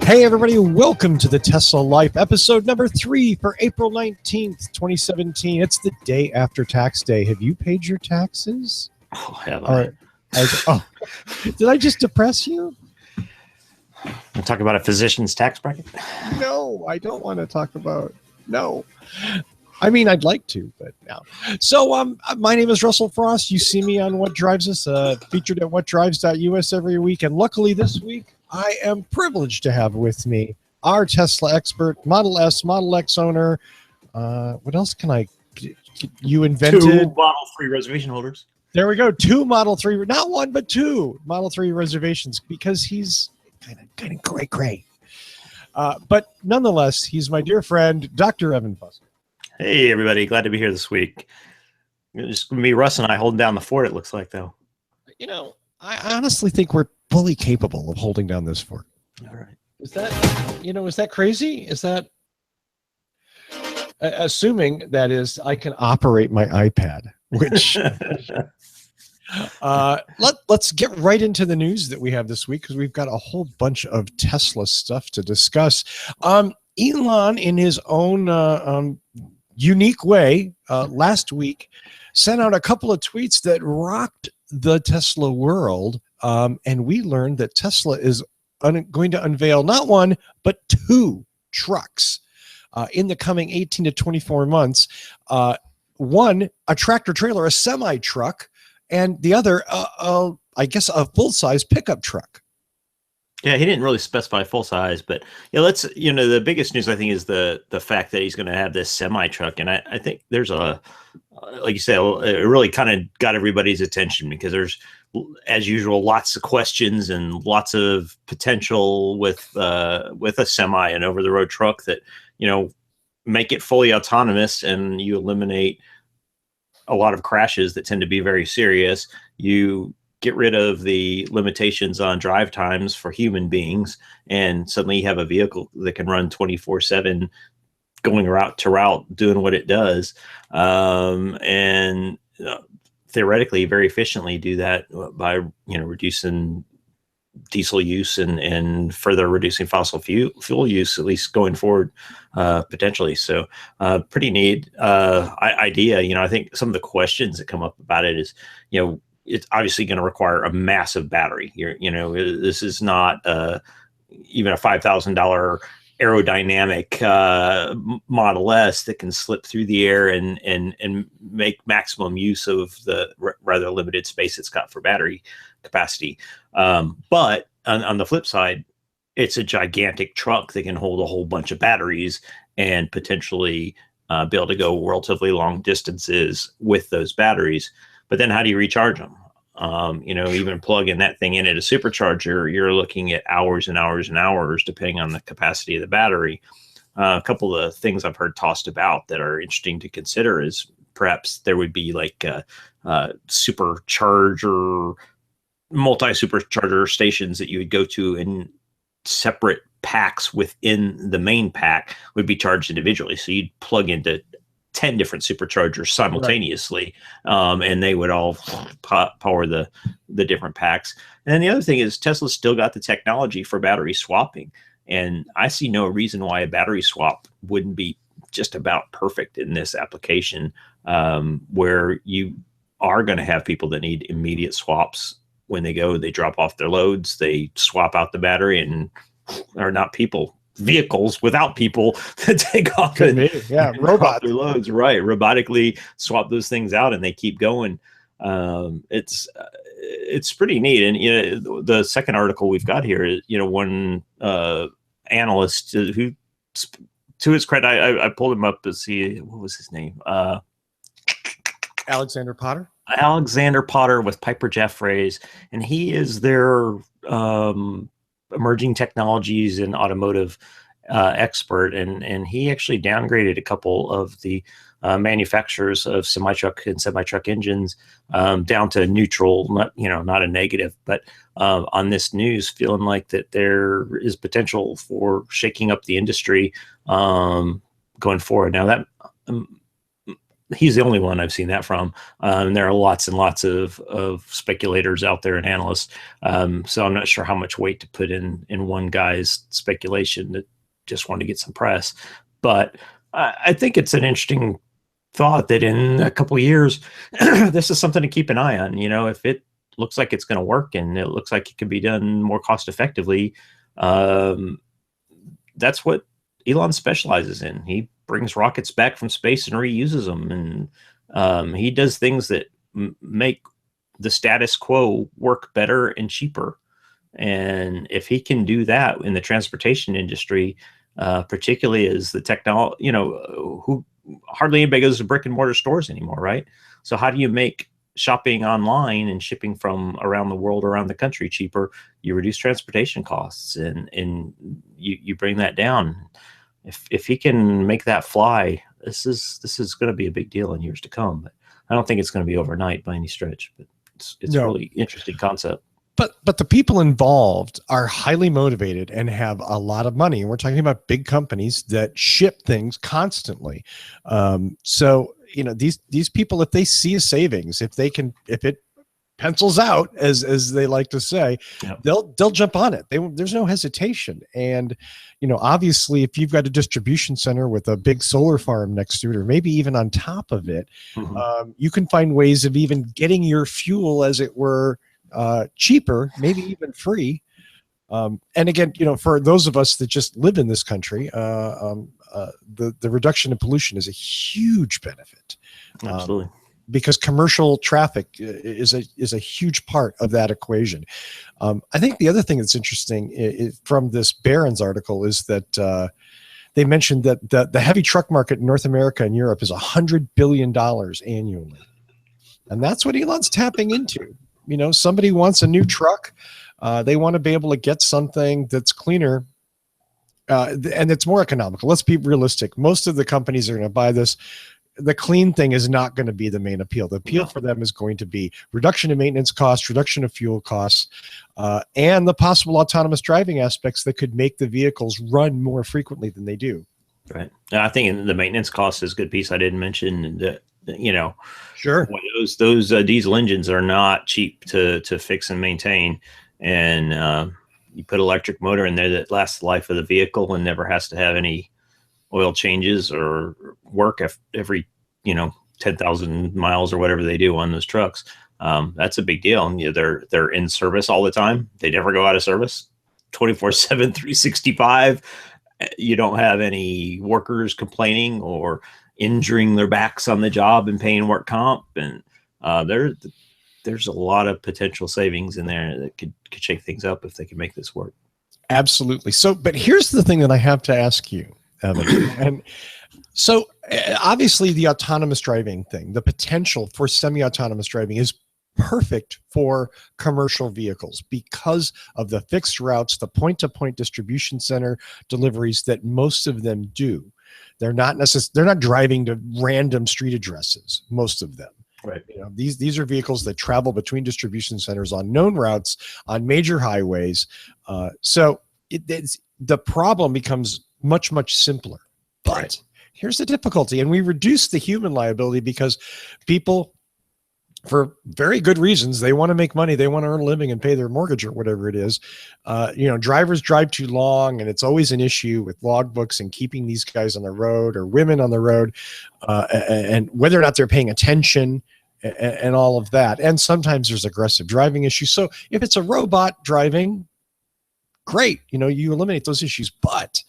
Hey everybody, welcome to the Tesla Life, episode number 3 for April 19th, 2017. It's the day after tax day. Have you paid your taxes? Oh, have I? Did I just depress you? I'm talking about a physician's tax bracket? No, I don't want to talk about, no. I mean, I'd like to, but no. So, my name is Russell Frost. You see me on What Drives Us, featured at whatdrives.us every week. And luckily this week, I am privileged to have with me our Tesla expert, Model S, Model X owner. What else can I get? You invented 2 Model 3 reservation holders. There we go. 2 Model 3, not 1, but 2 Model 3 reservations because he's kind of cray. But nonetheless, he's my dear friend, Dr. Evan Fusker. Hey, everybody. Glad to be here this week. It's going to be Russ and I holding down the fort, it looks like, though. You know, I honestly think we're fully capable of holding down this fort. All right. Is that crazy? Is that assuming that is I can operate my iPad, which let's get right into the news that we have this week because we've got a whole bunch of Tesla stuff to discuss. Elon, in his own unique way, last week sent out a couple of tweets that rocked the Tesla world. And we learned that Tesla is going to unveil not 1, but 2 trucks in the coming 18 to 24 months. One, a tractor trailer, a semi truck, and the other, I guess, a full-size pickup truck. Yeah, he didn't really specify full size, but the biggest news I think is the fact that he's going to have this semi truck, and I think there's like you say, it really kind of got everybody's attention because there's, as usual, lots of questions and lots of potential with a semi and over the road truck that make it fully autonomous, and you eliminate a lot of crashes that tend to be very serious. You get rid of the limitations on drive times for human beings, and suddenly you have a vehicle that can run 24/7, going route to route, doing what it does, and theoretically very efficiently do that by reducing diesel use and further reducing fossil fuel use, at least going forward, potentially. So pretty neat idea. I think some of the questions that come up about it is, it's obviously going to require a massive battery. This is not even a $5,000 aerodynamic Model S that can slip through the air and make maximum use of the rather limited space it's got for battery capacity. But on the flip side, it's a gigantic truck that can hold a whole bunch of batteries and potentially be able to go relatively long distances with those batteries. But then how do you recharge them? Even plugging that thing in at a supercharger, you're looking at hours and hours and hours, depending on the capacity of the battery. A couple of things I've heard tossed about that are interesting to consider is perhaps there would be like a supercharger, multi-supercharger stations that you would go to, and separate packs within the main pack would be charged individually. So you'd plug into 10 different superchargers simultaneously, right. And they would all power the different packs. And then the other thing is Tesla's still got the technology for battery swapping. And I see no reason why a battery swap wouldn't be just about perfect in this application, where you are going to have people that need immediate swaps. When they drop off their loads, they swap out the battery, and are not people, vehicles without people that take off robots their loads, right? Robotically swap those things out, and they keep going. It's pretty neat. And the second article we've got here is one analyst who, to his credit, I pulled him up to see what was his name. Alexander Potter with Piper Jaffray, and he is their emerging technologies and automotive expert, and he actually downgraded a couple of the manufacturers of semi-truck engines down to neutral, not a negative, but on this news, feeling like that there is potential for shaking up the industry going forward. Now that he's the only one I've seen that from. There are lots and lots of speculators out there and analysts. So I'm not sure how much weight to put in one guy's speculation that just wanted to get some press. But I think it's an interesting thought that in a couple of years, this is something to keep an eye on. If it looks like it's going to work and it looks like it can be done more cost effectively, that's what Elon specializes in. He brings rockets back from space and reuses them, and he does things that make the status quo work better and cheaper. And if he can do that in the transportation industry, particularly as the technology, who hardly anybody goes to brick and mortar stores anymore, right? So how do you make shopping online and shipping from around the world, around the country cheaper? You reduce transportation costs, and you bring that down. If he can make that fly, this is going to be a big deal in years to come. But I don't think it's going to be overnight by any stretch. But it's No. really interesting concept. But the people involved are highly motivated and have a lot of money. And we're talking about big companies that ship things constantly. So these people, if they see a savings, if it pencils out, as they like to say, Yep. they'll jump on it. There's no hesitation. And obviously, if you've got a distribution center with a big solar farm next to it, or maybe even on top of it, you can find ways of even getting your fuel, as it were, cheaper, maybe even free. And again, for those of us that just live in this country, the reduction in pollution is a huge benefit. Absolutely. Because commercial traffic is a huge part of that equation. I think the other thing that's interesting from this Barron's article is that they mentioned that the heavy truck market in North America and Europe is $100 billion annually. And that's what Elon's tapping into. Somebody wants a new truck. They want to be able to get something that's cleaner and it's more economical. Let's be realistic. Most of the companies are going to buy this. The clean thing is not going to be the main appeal. The appeal for them is going to be reduction in maintenance costs, reduction of fuel costs, and the possible autonomous driving aspects that could make the vehicles run more frequently than they do. Right. I think the maintenance cost is a good piece I didn't mention. That Sure. Those diesel engines are not cheap to fix and maintain, and you put electric motor in there that lasts the life of the vehicle and never has to have any oil changes or work every 10,000 miles or whatever they do on those trucks. That's a big deal. And they're in service all the time. They never go out of service 24/7, 365. You don't have any workers complaining or injuring their backs on the job and paying work comp. And there's a lot of potential savings in there that could shake things up if they can make this work. Absolutely. So, but here's the thing that I have to ask you, Evan. And so obviously the autonomous driving thing, the potential for semi-autonomous driving is perfect for commercial vehicles because of the fixed routes, the point-to-point distribution center deliveries that most of them do. They're not driving to random street addresses, most of them. Right. These are vehicles that travel between distribution centers on known routes, on major highways. So the problem becomes much, much simpler. But Right. Here's the difficulty, and we reduce the human liability because people, for very good reasons, they want to make money, they want to earn a living and pay their mortgage or whatever it is. Drivers drive too long, and it's always an issue with logbooks and keeping these guys on the road or women on the road, and whether or not they're paying attention and all of that. And sometimes there's aggressive driving issues. So if it's a robot driving, great, you eliminate those issues. But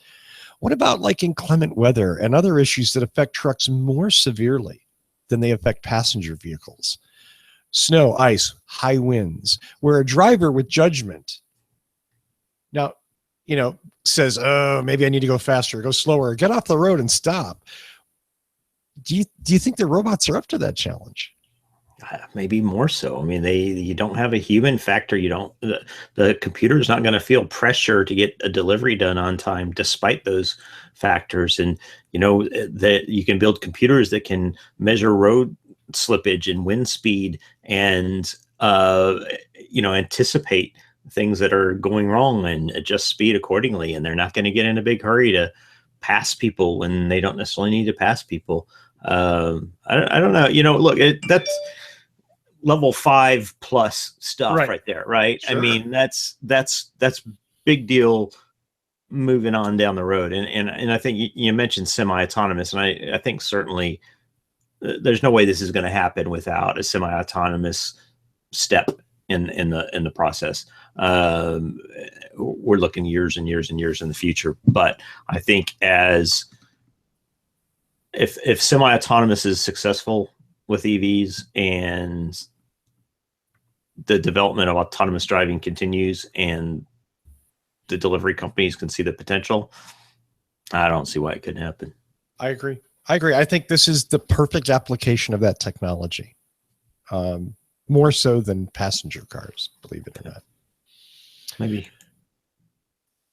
what about like inclement weather and other issues that affect trucks more severely than they affect passenger vehicles? Snow, ice, high winds, where a driver with judgment now, says, oh, maybe I need to go faster, go slower, get off the road and stop. Do you think the robots are up to that challenge? Maybe more so. I mean, you don't have a human factor. The computer is not going to feel pressure to get a delivery done on time, despite those factors. And that you can build computers that can measure road slippage and wind speed and anticipate things that are going wrong and adjust speed accordingly. And they're not going to get in a big hurry to pass people when they don't necessarily need to pass people. I don't know. Look, that's level 5 plus stuff right there, right? Sure. I mean, that's big deal moving on down the road. And I think you mentioned semi-autonomous, and I think certainly there's no way this is going to happen without a semi-autonomous step in the process. We're looking years and years and years in the future, but I think if semi-autonomous is successful with EVs and the development of autonomous driving continues and the delivery companies can see the potential, I don't see why it couldn't happen. I agree. I think this is the perfect application of that technology. More so than passenger cars, believe it or not. Maybe.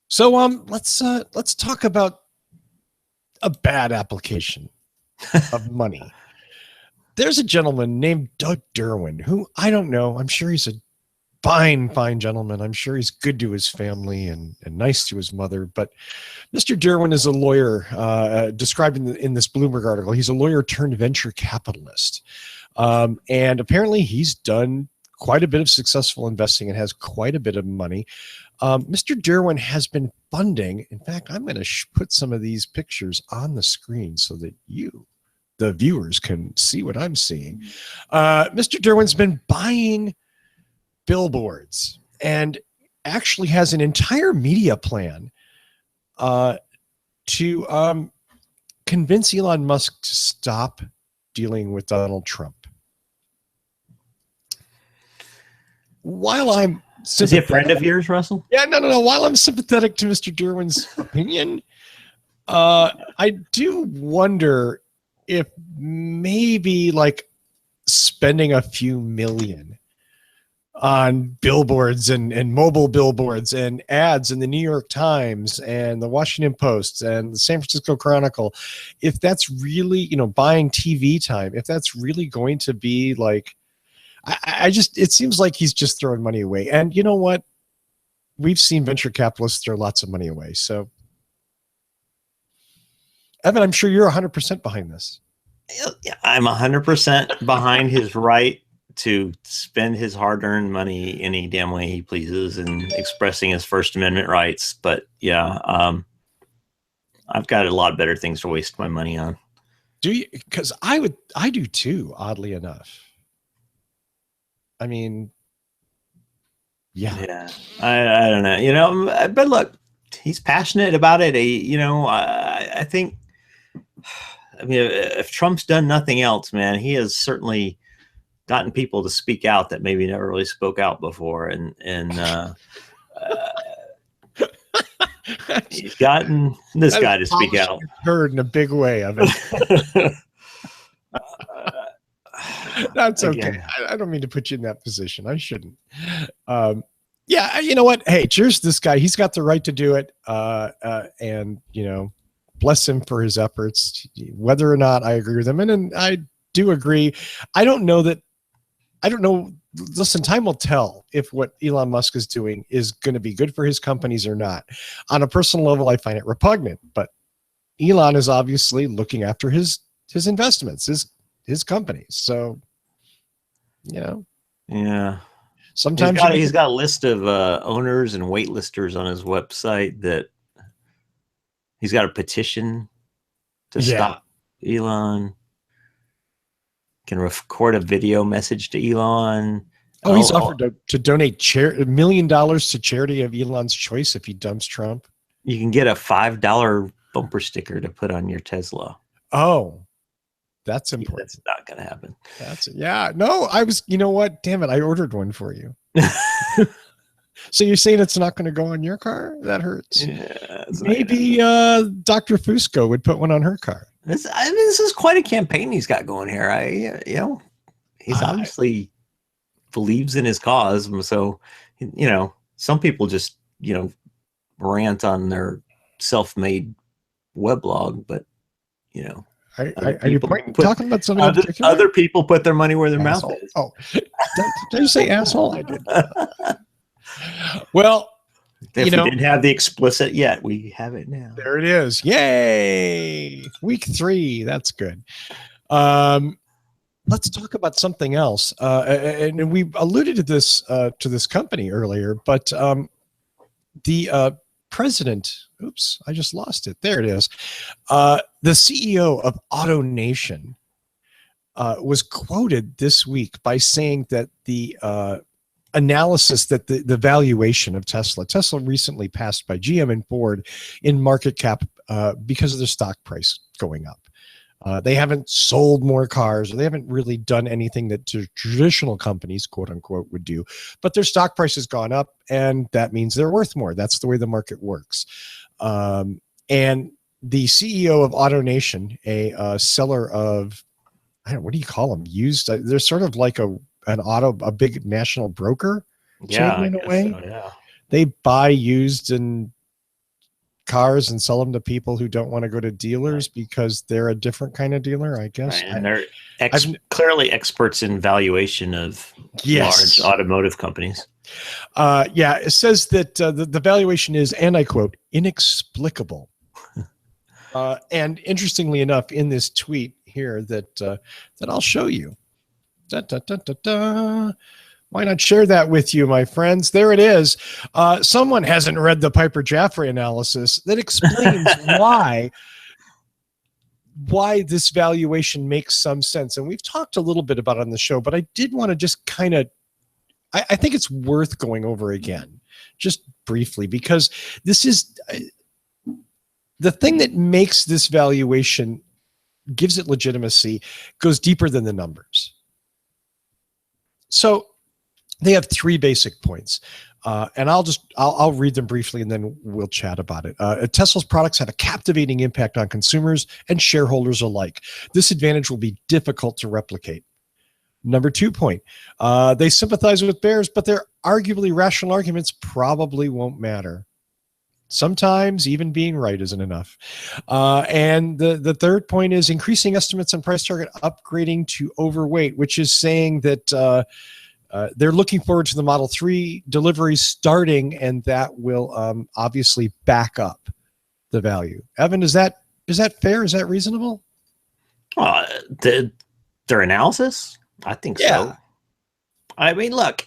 So let's talk about a bad application of money. There's a gentleman named Doug Derwin who I don't know. I'm sure he's a fine gentleman. I'm sure he's good to his family and nice to his mother. But Mr. Derwin is a lawyer, described in this Bloomberg article. He's a lawyer turned venture capitalist. And apparently he's done quite a bit of successful investing and has quite a bit of money. Mr. Derwin has been funding. In fact, I'm going to put some of these pictures on the screen so that the viewers, can see what I'm seeing. Mr. Derwin's been buying billboards and actually has an entire media plan to convince Elon Musk to stop dealing with Donald Trump. While I'm is he a friend of yours, Russell? Yeah, no. While I'm sympathetic to Mr. Derwin's opinion, I do wonder if maybe like spending a few million on billboards and mobile billboards and ads in the New York Times and the Washington Post and the San Francisco Chronicle, if that's really, buying TV time, if that's really going to be like, it seems like he's just throwing money away. And you know what? We've seen venture capitalists throw lots of money away. So Evan, I'm sure you're 100% behind this. I'm 100% behind his right to spend his hard-earned money any damn way he pleases and expressing his First Amendment rights. But yeah, I've got a lot better things to waste my money on. Do you? Because I do too, oddly enough. I mean, yeah. I don't know, but look, he's passionate about it. I think, if Trump's done nothing else, man, he has certainly gotten people to speak out that maybe never really spoke out before. And he's gotten this guy to speak out. Heard in a big way of it. That's okay. Again. I don't mean to put you in that position. I shouldn't. Yeah, you know what? Hey, cheers to this guy. He's got the right to do it. And, bless him for his efforts, whether or not I agree with him. And I do agree. I don't know. Listen, time will tell if what Elon Musk is doing is going to be good for his companies or not. On a personal level, I find it repugnant, but Elon is obviously looking after his investments, his companies. So, yeah. Sometimes he's got a list of owners and waitlisters on his website that he's got a petition to stop Elon. Can record a video message to Elon. Oh, he's offered to donate $1 million to charity of Elon's choice if he dumps Trump. You can get a $5 bumper sticker to put on your Tesla. Oh, that's important. That's not going to happen. No, I was, you know what? Damn it. I ordered one for you. So you're saying it's not going to go on your car? That hurts. Yeah, maybe Dr. Fusco would put one on her car. This is quite a campaign he's got going here. He's obviously believes in his cause. So, some people just, rant on their self-made weblog, but, Are you talking about something other people put their money where their mouth is. Oh, did you say asshole? I did. Well, if we didn't have the explicit yet, we have it now. There it is. Yay! Week 3. That's good. Let's talk about something else. And we alluded to this company earlier, but the president, oops, I just lost it. There it is. The CEO of AutoNation was quoted this week by saying that the analysis that the valuation of Tesla recently passed by GM and Ford in market cap because of their stock price going up. They haven't sold more cars, or they haven't really done anything that traditional companies, quote unquote, would do. But their stock price has gone up, and that means they're worth more. That's the way the market works. And the CEO of AutoNation, a seller of, I don't know, what do you call them? Used. They're sort of like a big national broker. Yeah, in a way. So, yeah. They buy used and cars and sell them to people who don't want to go to dealers because they're a different kind of dealer, I guess. Right. And they're clearly experts in valuation of large automotive companies. Yeah, it says that the valuation is, and I quote, inexplicable. And interestingly enough, in this tweet here that I'll show you. Why not share that with you, my friends? There it is. Someone hasn't read the Piper Jaffray analysis that explains why this valuation makes some sense. And we've talked a little bit about it on the show, but I did want to just kind of, I think it's worth going over again, just briefly, because this is the thing that makes this valuation, gives it legitimacy, goes deeper than the numbers. So they have three basic points, and I'll read them briefly, and then we'll chat about it. Tesla's products have a captivating impact on consumers and shareholders alike. This advantage will be difficult to replicate. Number 2 point, they sympathize with bears, but their arguably rational arguments probably won't matter. Sometimes even being right isn't enough. And the third point is increasing estimates on price target, upgrading to overweight, which is saying that they're looking forward to the Model 3 deliveries starting, and that will obviously back up the value. Evan, is that fair? Is that reasonable? Their analysis? I think so. I mean, look,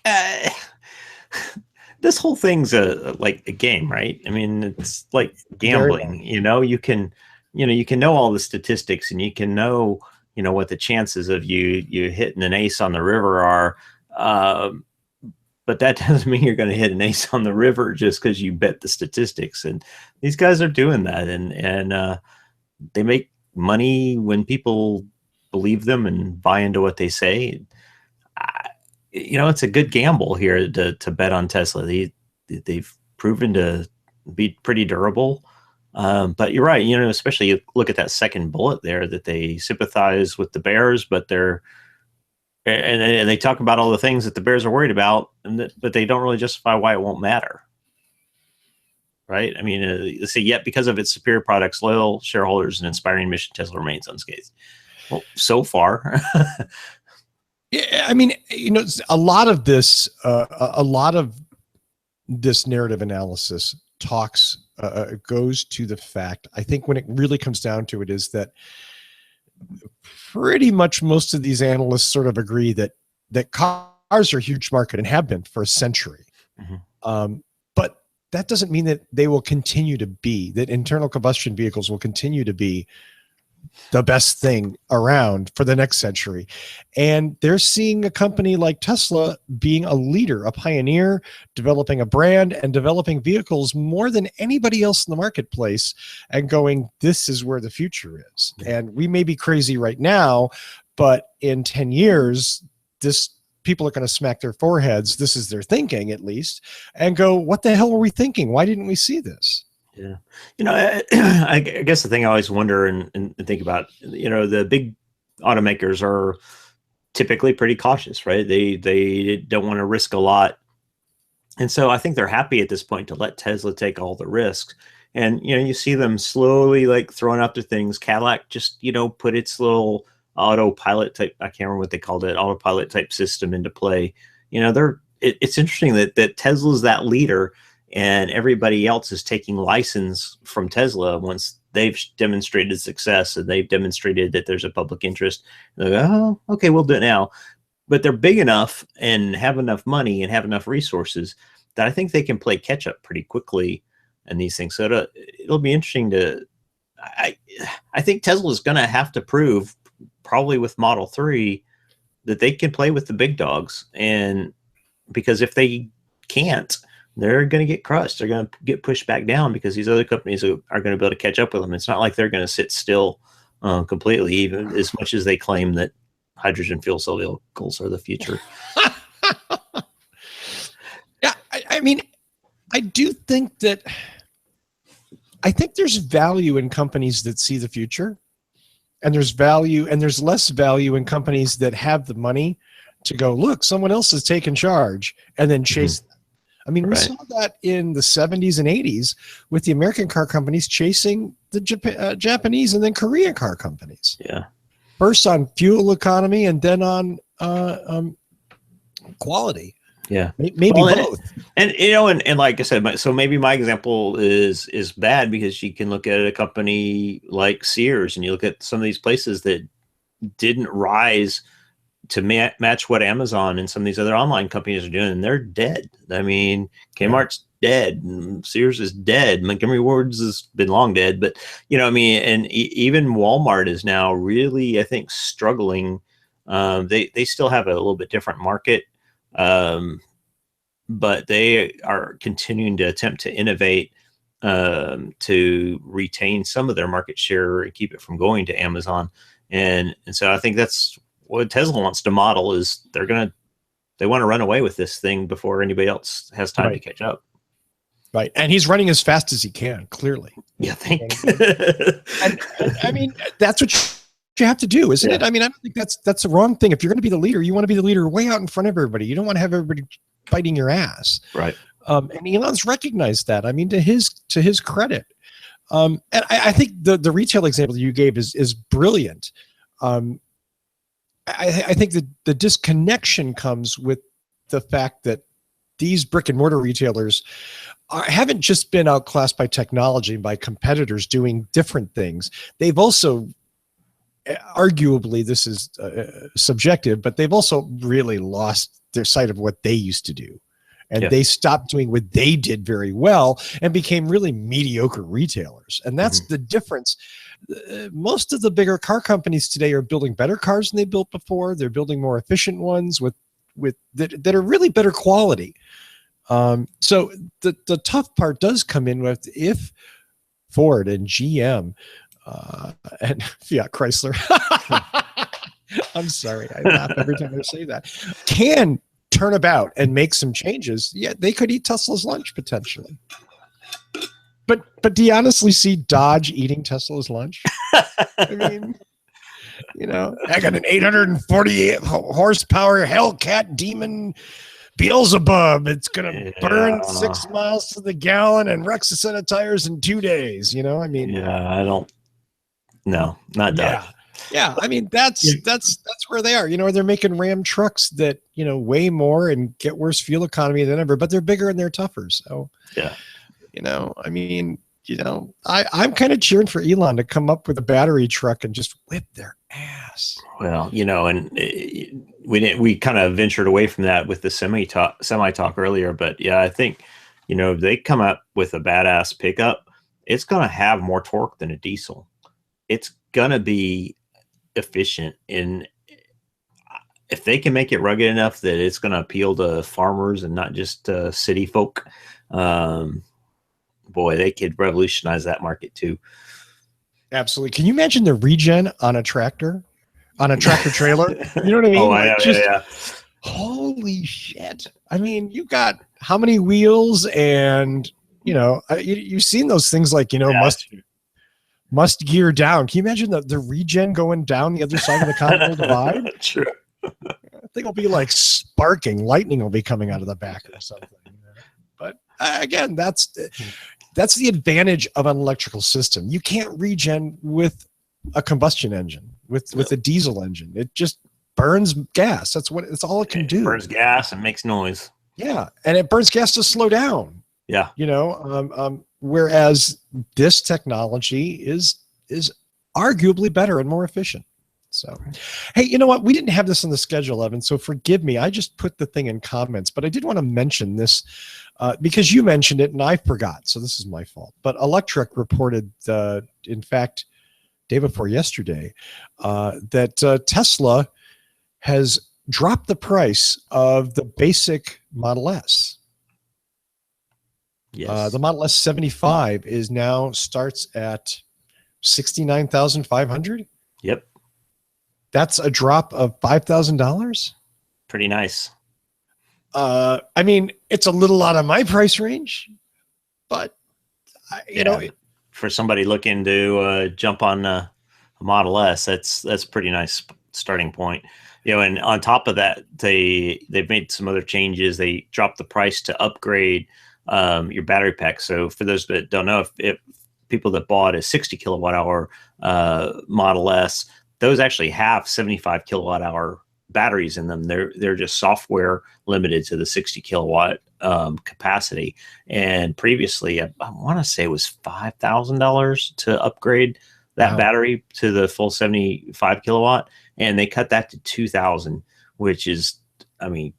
this whole thing's like a game, right? I mean, it's like gambling. You can know all the statistics, and you can know what the chances of you hitting an ace on the river are. But that doesn't mean you're going to hit an ace on the river just because you bet the statistics. And these guys are doing that, and they make money when people believe them and buy into what they say. It's a good gamble here to bet on Tesla. They've proven to be pretty durable. But you're right, especially you look at that second bullet there, that they sympathize with the bears, but and they talk about all the things that the bears are worried about, but they don't really justify why it won't matter. Right? I mean, they say, yet because of its superior products, loyal shareholders, and inspiring mission, Tesla remains unscathed. Well, so far. Yeah, I mean, a lot of this narrative analysis goes to the fact, I think when it really comes down to it, is that pretty much most of these analysts sort of agree that cars are a huge market and have been for a century. Mm-hmm. But that doesn't mean that they will continue to be, that internal combustion vehicles will continue to be the best thing around for the next century. And they're seeing a company like Tesla being a leader, a pioneer, developing a brand and developing vehicles more than anybody else in the marketplace, and going, this is where the future is. And we may be crazy right now, but in 10 years, people are going to smack their foreheads. This is their thinking, at least, and go, what the hell were we thinking? Why didn't we see this? Yeah. I guess the thing I always wonder and think about, the big automakers are typically pretty cautious, right? They don't want to risk a lot. And so I think they're happy at this point to let Tesla take all the risks. And, you see them slowly like throwing out their things. Cadillac just, put its little autopilot type, I can't remember what they called it, autopilot type system into play. It's interesting that Tesla's that leader. and everybody else is taking license from Tesla once they've demonstrated success and they've demonstrated that there's a public interest. They're like, oh, okay, we'll do it now. But they're big enough and have enough money and have enough resources that I think they can play catch up pretty quickly in these things. So it'll be interesting to. I think Tesla is going to have to prove, probably with Model 3, that they can play with the big dogs. And because if they can't, they're going to get crushed. They're going to get pushed back down because these other companies are going to be able to catch up with them. It's not like they're going to sit still completely, even as much as they claim that hydrogen fuel cell vehicles are the future. Yeah, I mean, I do think that. I think there's value in companies that see the future, and there's less value in companies that have the money to go, look, someone else is taking charge, and then chase them. I mean, we saw that in the 70s and 80s with the American car companies chasing the Japanese and then Korean car companies. Yeah. First on fuel economy and then on quality. Yeah, maybe both. And like I said, so maybe my example is bad because you can look at a company like Sears and you look at some of these places that didn't rise to match what Amazon and some of these other online companies are doing, and they're dead. I mean, Kmart's dead, and Sears is dead. Montgomery Ward's has been long dead, but and even Walmart is now really, I think, struggling. They still have a little bit different market. But they are continuing to attempt to innovate to retain some of their market share and keep it from going to Amazon. And so I think that's what Tesla wants to model is they want to run away with this thing before anybody else has time to catch up. Right. And he's running as fast as he can, clearly. Yeah, and I mean, that's what you have to do, isn't it? I mean, I don't think that's the wrong thing. If you're going to be the leader, you want to be the leader way out in front of everybody. You don't want to have everybody biting your ass. Right. And Elon's recognized that. I mean, to his credit. And I think the retail example you gave is brilliant. I think that the disconnection comes with the fact that these brick and mortar retailers haven't just been outclassed by technology and by competitors doing different things. They've also, arguably, this is subjective, but they've also really lost their sight of what they used to do. And they stopped doing what they did very well and became really mediocre retailers. And that's the difference. Most of the bigger car companies today are building better cars than they built before. They're building more efficient ones with that are really better quality. So the tough part does come in with if Ford and GM and Fiat Chrysler, I'm sorry, I laugh every time I say that, can turn about and make some changes. Yeah, they could eat Tesla's lunch potentially. But do you honestly see Dodge eating Tesla's lunch? I mean, I got an 848 horsepower Hellcat Demon Beelzebub. It's gonna burn 6 miles to the gallon and wrecks a set of tires in 2 days. I mean, no, not Dodge. Yeah, I mean that's where they are. They're making Ram trucks that weigh more and get worse fuel economy than ever, but they're bigger and they're tougher. So I mean, I'm kind of cheering for Elon to come up with a battery truck and just whip their ass. Well, and we kind of ventured away from that with the semi talk earlier, but yeah, I think if they come up with a badass pickup, it's going to have more torque than a diesel. It's going to be efficient, and if they can make it rugged enough that it's going to appeal to farmers and not just city folk, boy, they could revolutionize that market too. Absolutely. Can you imagine the regen on a tractor trailer? You know what I mean? Yeah. Holy shit. I mean, you got how many wheels and, you've seen those things like, must gear down. Can you imagine the regen going down the other side of the Continental Divide? True. I think it'll be like sparking. Lightning will be coming out of the back or something. But again, that's the advantage of an electrical system. You can't regen with a combustion engine, with a diesel engine. It just burns gas. That's all it can do. It burns gas and makes noise. Yeah, and it burns gas to slow down. Yeah. Whereas this technology is arguably better and more efficient. So, hey, you know what? We didn't have this on the schedule, Evan, so forgive me. I just put the thing in comments, but I did want to mention this because you mentioned it and I forgot. So this is my fault. But Electrek reported, in fact, day before yesterday, that Tesla has dropped the price of the basic Model S. Yes. The Model S 75 starts at 69,500. Yep. That's a drop of $5,000. Pretty nice. I mean, it's a little out of my price range, but you know, for somebody looking to jump on a Model S, that's pretty nice starting point. And on top of that, they've made some other changes. They dropped the price to upgrade your battery pack. So for those that don't know, if people that bought a 60 kilowatt hour Model S, those actually have 75 kilowatt hour batteries in them. They're just software limited to the 60 kilowatt capacity. And previously, I want to say it was $5,000 to upgrade that battery to the full 75 kilowatt, and they cut that to $2,000, which is, I mean,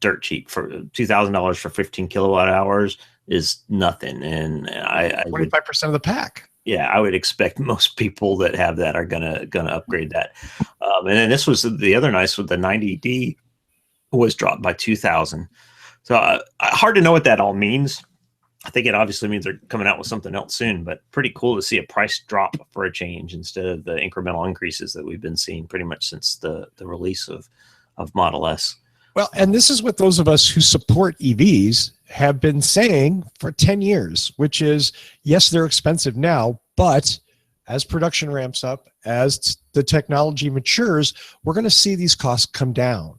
dirt cheap. For $2,000 for 15 kilowatt hours is nothing. And I 25% of the pack. Yeah, I would expect most people that have that are gonna upgrade that. And then this was the other nice with the 90D was dropped by 2,000. So hard to know what that all means. I think it obviously means they're coming out with something else soon, but pretty cool to see a price drop for a change instead of the incremental increases that we've been seeing pretty much since the release of Model S. Well, and this is what those of us who support EVs have been saying for 10 years, which is, yes, they're expensive now, but as production ramps up, as the technology matures, we're going to see these costs come down.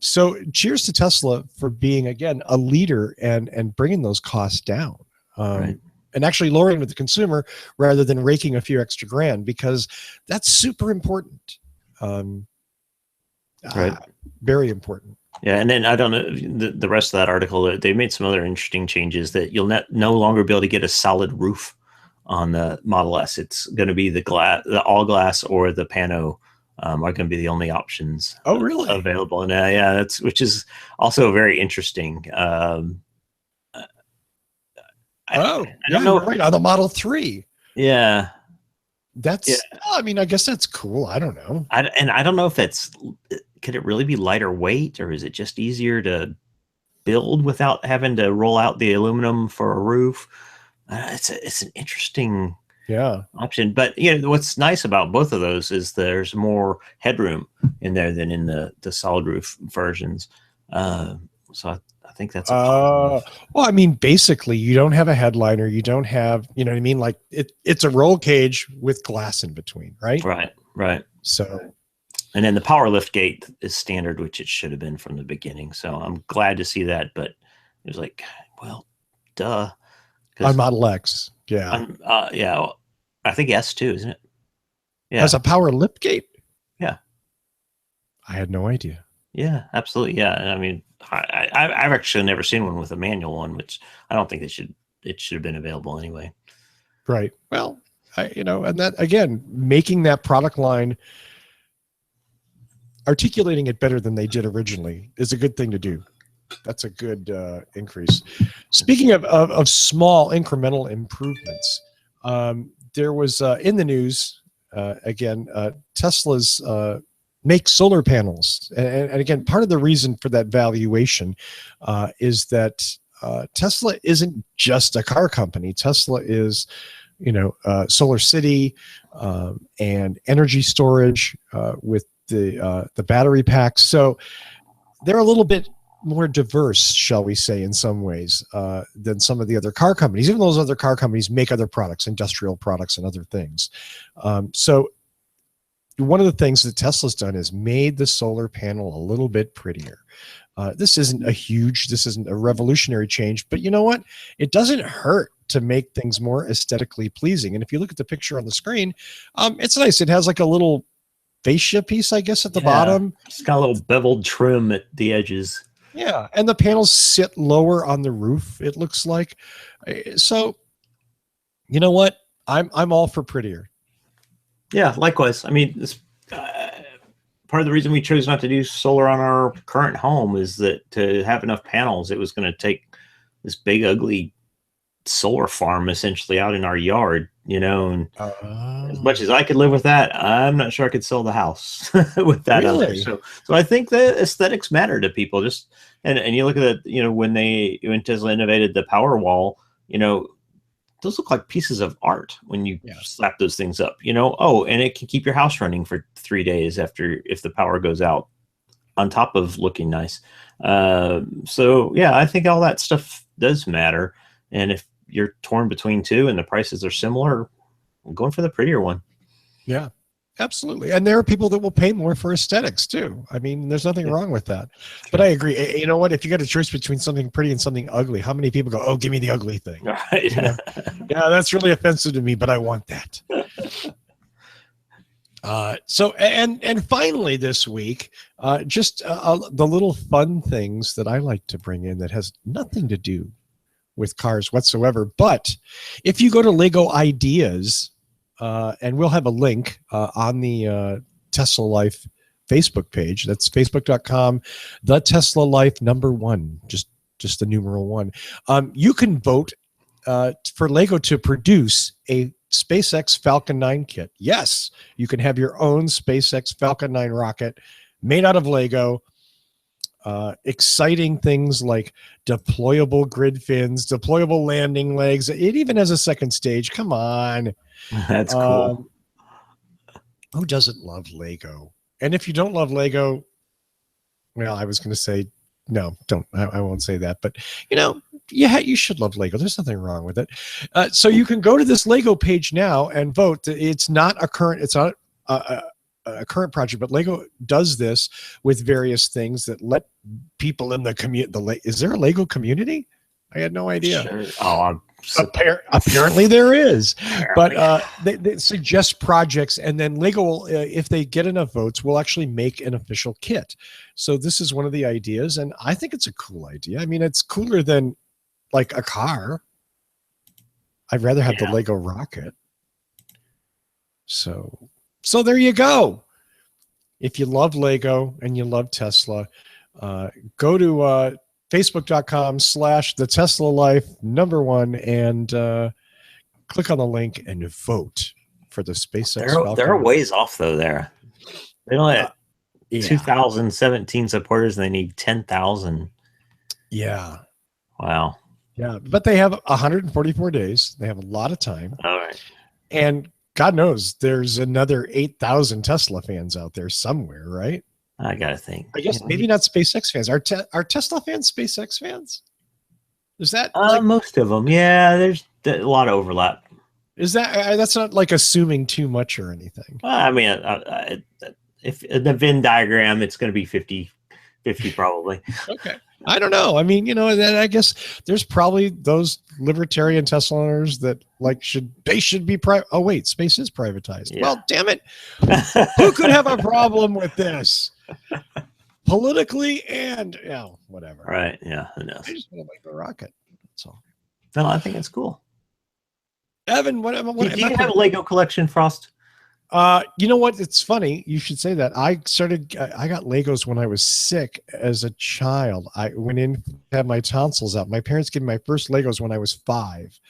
So cheers to Tesla for being, again, a leader and bringing those costs down. Right. And actually lowering with the consumer rather than raking a few extra grand, because that's super important. Right. Very important. Yeah, and then I don't know the rest of that article. They made some other interesting changes that you'll no longer be able to get a solid roof on the Model S. It's going to be the all glass or the pano are going to be the only options. Oh, really? Available. And yeah, which is also very interesting. I don't know. Right on the Model 3. Yeah. I mean, I guess that's cool. I don't know. I don't know if could it really be lighter weight, or is it just easier to build without having to roll out the aluminum for a roof? It's an interesting option. But what's nice about both of those is there's more headroom in there than in the solid roof versions. So I think that's well, I mean, basically you don't have a headliner, you don't have, you know what I mean, like it's a roll cage with glass in between, right? Right. So, and then the power lift gate is standard, which it should have been from the beginning. So I'm glad to see that, but it was like, well, duh. On Model X, yeah, I think S2, isn't it? Yeah, has a power lift gate. Yeah, I had no idea. Yeah, absolutely. Yeah, I mean, I've actually never seen one with a manual one, which I don't think it should have been available anyway. Right. Well, and that again, making that product line, articulating it better than they did originally is a good thing to do. That's a good increase. Speaking of small incremental improvements, there was in the news again, Tesla's make solar panels, and again, part of the reason for that valuation is that Tesla isn't just a car company. Tesla is, Solar City and energy storage with the battery packs. So they're a little bit more diverse, shall we say, in some ways than some of the other car companies. Even those other car companies make other products, industrial products and other things. So one of the things that Tesla's done is made the solar panel a little bit prettier. This isn't a revolutionary change, but you know what? It doesn't hurt to make things more aesthetically pleasing. And if you look at the picture on the screen, it's nice. It has like a little fascia piece, I guess, at the bottom. It's got a little beveled trim at the edges. Yeah, and the panels sit lower on the roof, it looks like. So, you know what? I'm all for prettier. Yeah, likewise. I mean, part of the reason we chose not to do solar on our current home is that to have enough panels, it was going to take this big, ugly solar farm essentially out in our yard, and as much as I could live with that, I'm not sure I could sell the house with that out there. Really? So I think the aesthetics matter to people. Just and you look at it, when Tesla innovated the Powerwall, those look like pieces of art when you slap those things up. Oh, and it can keep your house running for 3 days if the power goes out, on top of looking nice. So yeah, I think all that stuff does matter. And if you're torn between two and the prices are similar, I'm going for the prettier one. Yeah, absolutely. And there are people that will pay more for aesthetics too. I mean, there's nothing wrong with that. Sure. But I agree. You know what? If you got a choice between something pretty and something ugly, how many people go, "Oh, give me the ugly thing"? Right. Yeah, that's really offensive to me, but I want that. So finally this week, just the little fun things that I like to bring in that has nothing to do with cars whatsoever. But if you go to Lego Ideas, and we'll have a link on the Tesla Life Facebook page. That's facebook.com, the Tesla Life #1, just the numeral 1. You can vote for Lego to produce a SpaceX Falcon 9 kit. Yes, you can have your own SpaceX Falcon 9 rocket made out of Lego. Exciting things like deployable grid fins, deployable landing legs. It even has a second stage. Come on. That's cool. Who doesn't love Lego? And if you don't love Lego, well, I was going to say, no, don't. I won't say that. But, you should love Lego. There's nothing wrong with it. So you can go to this Lego page now and vote. It's not a current project, but Lego does this with various things that let people in the community. Is there a Lego community? I had no idea. Sure. Oh, apparently there is. But they suggest projects, and then Lego will, if they get enough votes, will actually make an official kit. So this is one of the ideas, and I think it's a cool idea. I mean, it's cooler than like a car. I'd rather have the Lego rocket. So there you go. If you love Lego and you love Tesla, go to facebook.com/the Tesla Life #1 and click on the link and vote for the SpaceX. They're a ways off though. They only have 2017 supporters, and they need 10,000. Yeah. Wow. Yeah, but they have 144 days. They have a lot of time. All right. And God knows there's another 8,000 Tesla fans out there somewhere, right? I gotta think. I guess maybe not SpaceX fans. Are Tesla fans SpaceX fans? Is that most of them? Yeah, there's a lot of overlap. Is that that's not like assuming too much or anything? I mean, if the Venn diagram, it's going to be 50-50 probably. Okay. I don't know. I mean, then I guess there's probably those libertarian Tesla owners that should be private. Oh wait, space is privatized. Yeah. Well, damn it. Who could have a problem with this? Politically and whatever. Right. Yeah. Who knows? I just want to make a rocket. That's all. No, I think it's cool. Evan, what do you have a Lego collection, Frost? You know what? It's funny you should say that. I got Legos when I was sick as a child. I went in to have my tonsils out. My parents gave me my first Legos when I was 5.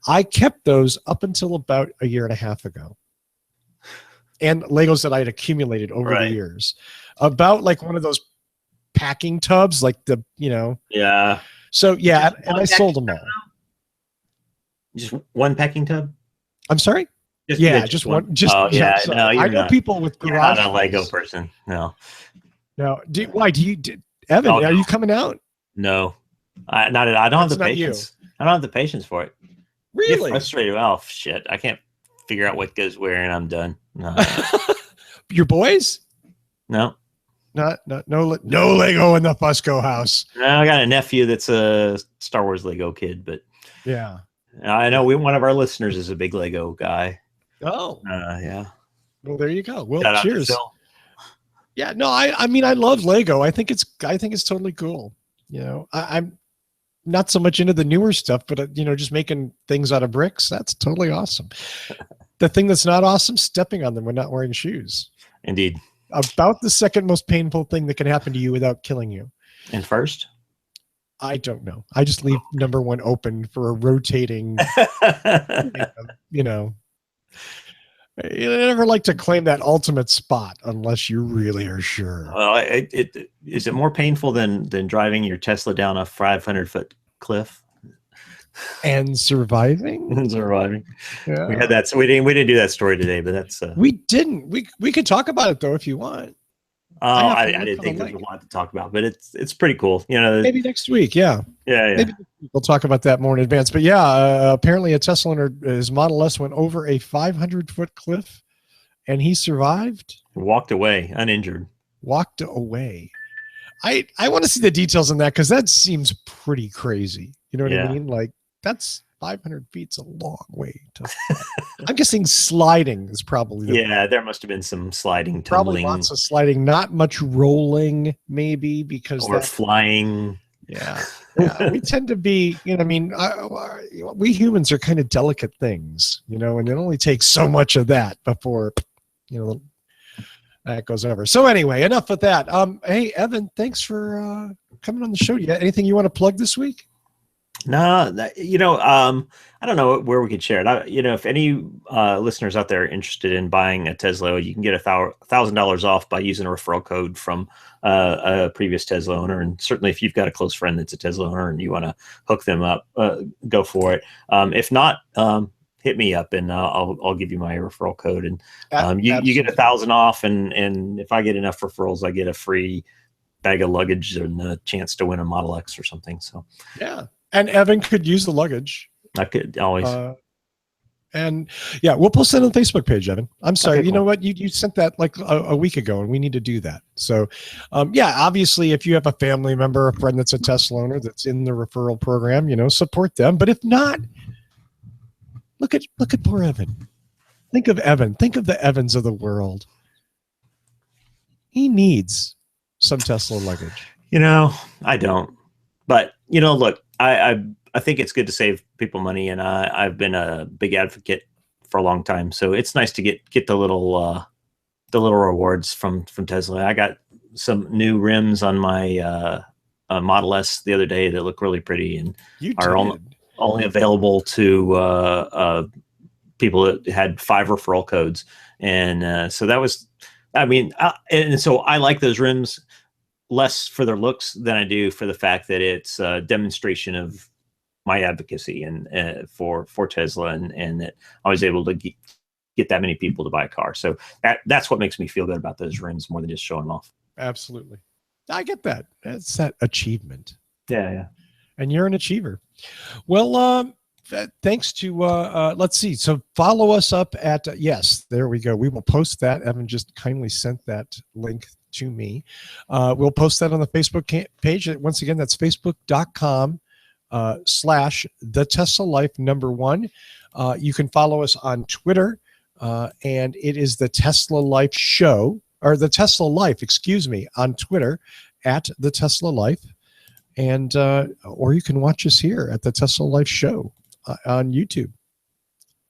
I kept those up until about a year and a half ago. And Legos that I had accumulated over the years. About like one of those packing tubs, like the. Yeah. So yeah, and I sold them all. Just one packing tub? I'm sorry? Just one. I know people with garages. You're not a Lego person. No. No. Evan, are you coming out? No. I don't have the patience. I don't have the patience for it. Really? I get frustrated. Oh shit. I can't figure out what goes where, and I'm done. No. Your boys? No. No Lego in the Fusco house. No, I got a nephew that's a Star Wars Lego kid, but yeah. I know one of our listeners is a big Lego guy. Oh. Yeah. Well, there you go. Well, Shout cheers. Yeah, no, I mean I love Lego. I think it's totally cool. I'm not so much into the newer stuff, but just making things out of bricks, that's totally awesome. The thing that's not awesome, stepping on them when not wearing shoes. Indeed. About the second most painful thing that can happen to you without killing you. And first? I don't know. I just leave number one open for a rotating, You never like to claim that ultimate spot unless you really are sure. Well, is it more painful than driving your Tesla down a 500-foot cliff and surviving? Yeah. We had that. So we didn't do that story today, but that's we didn't. We could talk about it though if you want. I didn't think there was a lot to talk about, but it's pretty cool. Maybe next week. Yeah. Maybe we'll talk about that more in advance. But yeah, apparently a Tesla owner, his Model S went over a 500-foot cliff, and he survived. Walked away uninjured. Walked away. I want to see the details on that because that seems pretty crazy. You know what I mean? Like that's 500 feet's a long way. I'm guessing sliding is probably there must have been some sliding, tumbling. Probably lots of sliding, not much rolling, maybe because flying. Yeah, we tend to be, we humans are kind of delicate things, and it only takes so much of that before, that goes over. So anyway, enough with that. Hey, Evan, thanks for coming on the show. You got anything you want to plug this week? No, I don't know where we could share it. If any listeners out there are interested in buying a Tesla, you can get $1,000 off by using a referral code from a previous Tesla owner. And certainly if you've got a close friend that's a Tesla owner and you want to hook them up, go for it. If not, hit me up and I'll give you my referral code. And you get 1,000 off. And if I get enough referrals, I get a free bag of luggage and a chance to win a Model X or something. So yeah. And Evan could use the luggage. I could always. And yeah, we'll post that on the Facebook page, Evan. I'm sorry. Okay, you know what? You sent that like a week ago, and we need to do that. So, obviously, if you have a family member, a friend that's a Tesla owner that's in the referral program, support them. But if not, look at poor Evan. Think of Evan. Think of the Evans of the world. He needs some Tesla luggage. I don't. But look, I think it's good to save people money, and I've been a big advocate for a long time. So it's nice to get the little rewards from Tesla. I got some new rims on my Model S the other day that look really pretty and are only available to people that had 5 referral codes. And so that was, and so I like those rims less for their looks than I do for the fact that it's a demonstration of my advocacy and for Tesla and that I was able to get that many people to buy a car. So that's what makes me feel good about those rims more than just showing them off. Absolutely. I get that. That's that achievement. Yeah. And you're an achiever. Well, thanks to, let's see. So follow us up at, yes, there we go. We will post that. Evan just kindly sent that link to me. We'll post that on the Facebook page. Once again, that's facebook.com/the Tesla Life #1. You can follow us on Twitter, and it is the Tesla Life Show, or the Tesla Life, excuse me, on Twitter at the Tesla Life. And or you can watch us here at the Tesla Life Show on YouTube.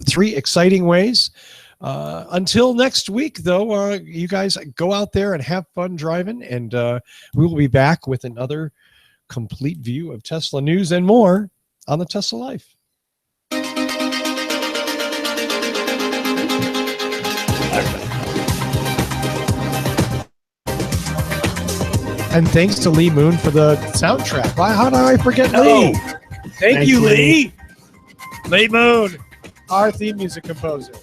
3 exciting ways. Until next week, though, you guys go out there and have fun driving, and we will be back with another complete view of Tesla news and more on the Tesla Life. And thanks to Lee Moon for the soundtrack. Why? How did I forget Lee? Thank you, Lee. Lee Moon, our theme music composer.